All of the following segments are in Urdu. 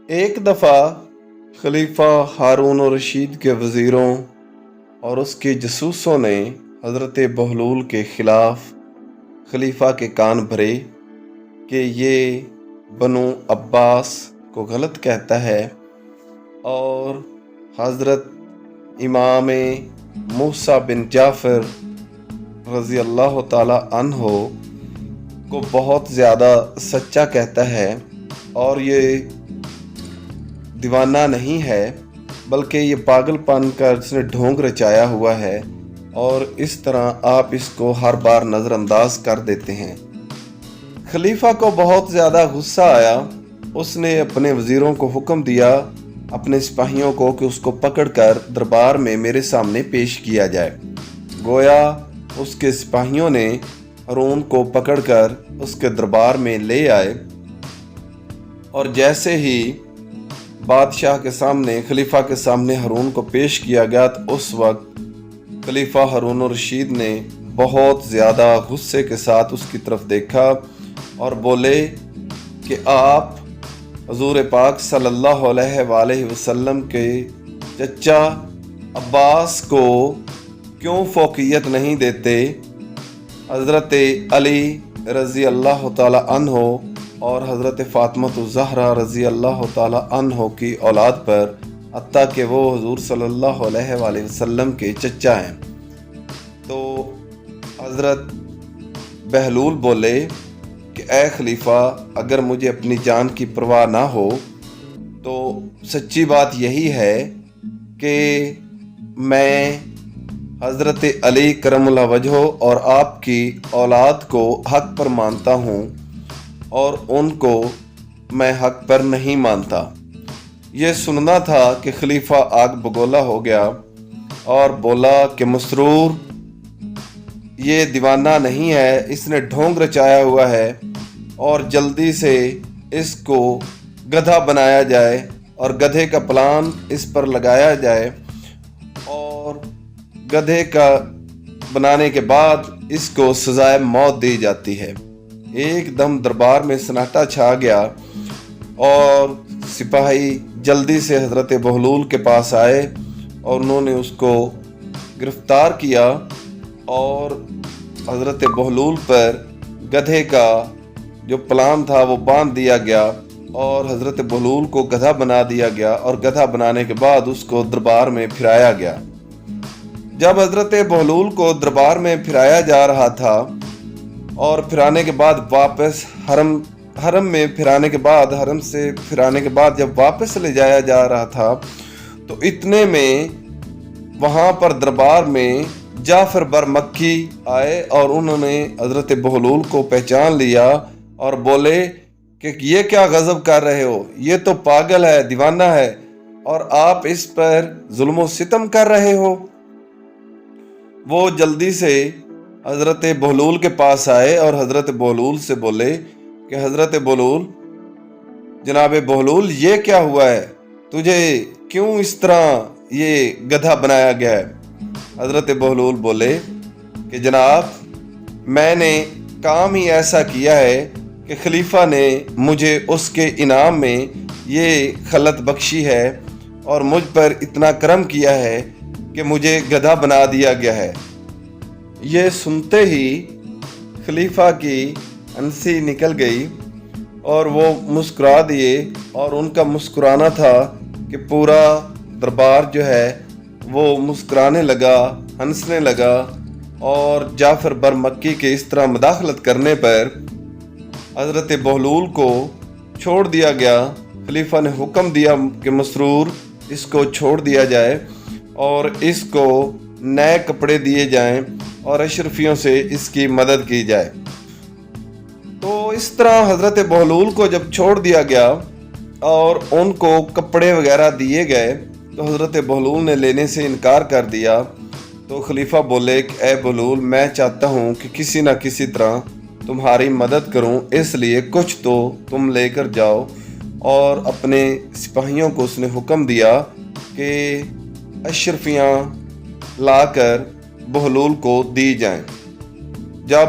ایک دفعہ خلیفہ ہارون الرشید کے وزیروں اور اس کے جاسوسوں نے حضرت بہلول کے خلاف خلیفہ کے کان بھرے کہ یہ بنو عباس کو غلط کہتا ہے اور حضرت امام موسیٰ بن جعفر رضی اللہ تعالی عنہ کو بہت زیادہ سچا کہتا ہے، اور یہ دیوانہ نہیں ہے بلکہ یہ پاگل پن کا اس نے ڈھونگ رچایا ہوا ہے، اور اس طرح آپ اس کو ہر بار نظر انداز کر دیتے ہیں۔ خلیفہ کو بہت زیادہ غصہ آیا۔ اس نے اپنے وزیروں کو حکم دیا، اپنے سپاہیوں کو، کہ اس کو پکڑ کر دربار میں میرے سامنے پیش کیا جائے۔ گویا اس کے سپاہیوں نے ہارون کو پکڑ کر اس کے دربار میں لے آئے، اور جیسے ہی بادشاہ کے سامنے، خلیفہ کے سامنے ہارون کو پیش کیا گیا تو اس وقت خلیفہ ہارون الرشید نے بہت زیادہ غصے کے ساتھ اس کی طرف دیکھا اور بولے کہ آپ حضور پاک صلی اللہ علیہ وآلہ وسلم کے چچا عباس کو کیوں فوقیت نہیں دیتے؟ حضرت علی رضی اللہ تعالی عنہ اور حضرت فاطمہ الزہرا رضی اللہ تعالی عنہ کی اولاد پر، حتیٰ کہ وہ حضور صلی اللہ علیہ وآلہ وسلم کے چچا ہیں۔ تو حضرت بہلول بولے کہ اے خلیفہ، اگر مجھے اپنی جان کی پرواہ نہ ہو تو سچی بات یہی ہے کہ میں حضرت علی کرم اللہ وجہہ اور آپ کی اولاد کو حق پر مانتا ہوں، اور ان کو میں حق پر نہیں مانتا۔ یہ سننا تھا کہ خلیفہ آگ بگولا ہو گیا اور بولا کہ مسرور یہ دیوانہ نہیں ہے، اس نے ڈھونگ رچایا ہوا ہے، اور جلدی سے اس کو گدھا بنایا جائے اور گدھے کا پلان اس پر لگایا جائے، اور گدھے کا بنانے کے بعد اس کو سزائے موت دی جاتی ہے۔ ایک دم دربار میں سناٹا چھا گیا، اور سپاہی جلدی سے حضرت بہلول کے پاس آئے اور انہوں نے اس کو گرفتار کیا، اور حضرت بہلول پر گدھے کا جو پلان تھا وہ باندھ دیا گیا، اور حضرت بہلول کو گدھا بنا دیا گیا، اور گدھا بنانے کے بعد اس کو دربار میں پھرایا گیا۔ جب حضرت بہلول کو دربار میں پھرایا جا رہا تھا، اور پھرانے کے بعد واپس حرم میں پھرانے کے بعد، حرم سے پھرانے کے بعد جب واپس لے جایا جا رہا تھا، تو اتنے میں وہاں پر دربار میں جعفر برمکی آئے، اور انہوں نے حضرت بہلول کو پہچان لیا اور بولے کہ یہ کیا غضب کر رہے ہو؟ یہ تو پاگل ہے، دیوانہ ہے، اور آپ اس پر ظلم و ستم کر رہے ہو۔ وہ جلدی سے حضرت بہلول کے پاس آئے اور حضرت بہلول سے بولے کہ حضرت بہلول، جناب بہلول، یہ کیا ہوا ہے؟ تجھے کیوں اس طرح یہ گدھا بنایا گیا ہے؟ حضرت بہلول بولے کہ جناب، میں نے کام ہی ایسا کیا ہے کہ خلیفہ نے مجھے اس کے انعام میں یہ خلعت بخشی ہے، اور مجھ پر اتنا کرم کیا ہے کہ مجھے گدھا بنا دیا گیا ہے۔ یہ سنتے ہی خلیفہ کی ہنسی نکل گئی، اور وہ مسکرا دیے، اور ان کا مسکرانا تھا کہ پورا دربار جو ہے وہ مسکرانے لگا، ہنسنے لگا، اور جعفر برمکی کے اس طرح مداخلت کرنے پر حضرت بہلول کو چھوڑ دیا گیا۔ خلیفہ نے حکم دیا کہ مسرور اس کو چھوڑ دیا جائے، اور اس کو نئے کپڑے دیے جائیں، اور اشرفیوں سے اس کی مدد کی جائے۔ تو اس طرح حضرت بہلول کو جب چھوڑ دیا گیا اور ان کو کپڑے وغیرہ دیے گئے، تو حضرت بہلول نے لینے سے انکار کر دیا۔ تو خلیفہ بولے کہ اے بہلول، میں چاہتا ہوں کہ کسی نہ کسی طرح تمہاری مدد کروں، اس لیے کچھ تو تم لے کر جاؤ۔ اور اپنے سپاہیوں کو اس نے حکم دیا کہ اشرفیاں لا کر بہلول کو دی جائیں۔ جب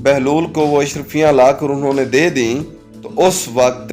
بہلول کو وہ اشرفیاں لا کر انہوں نے دے دیں، تو اس وقت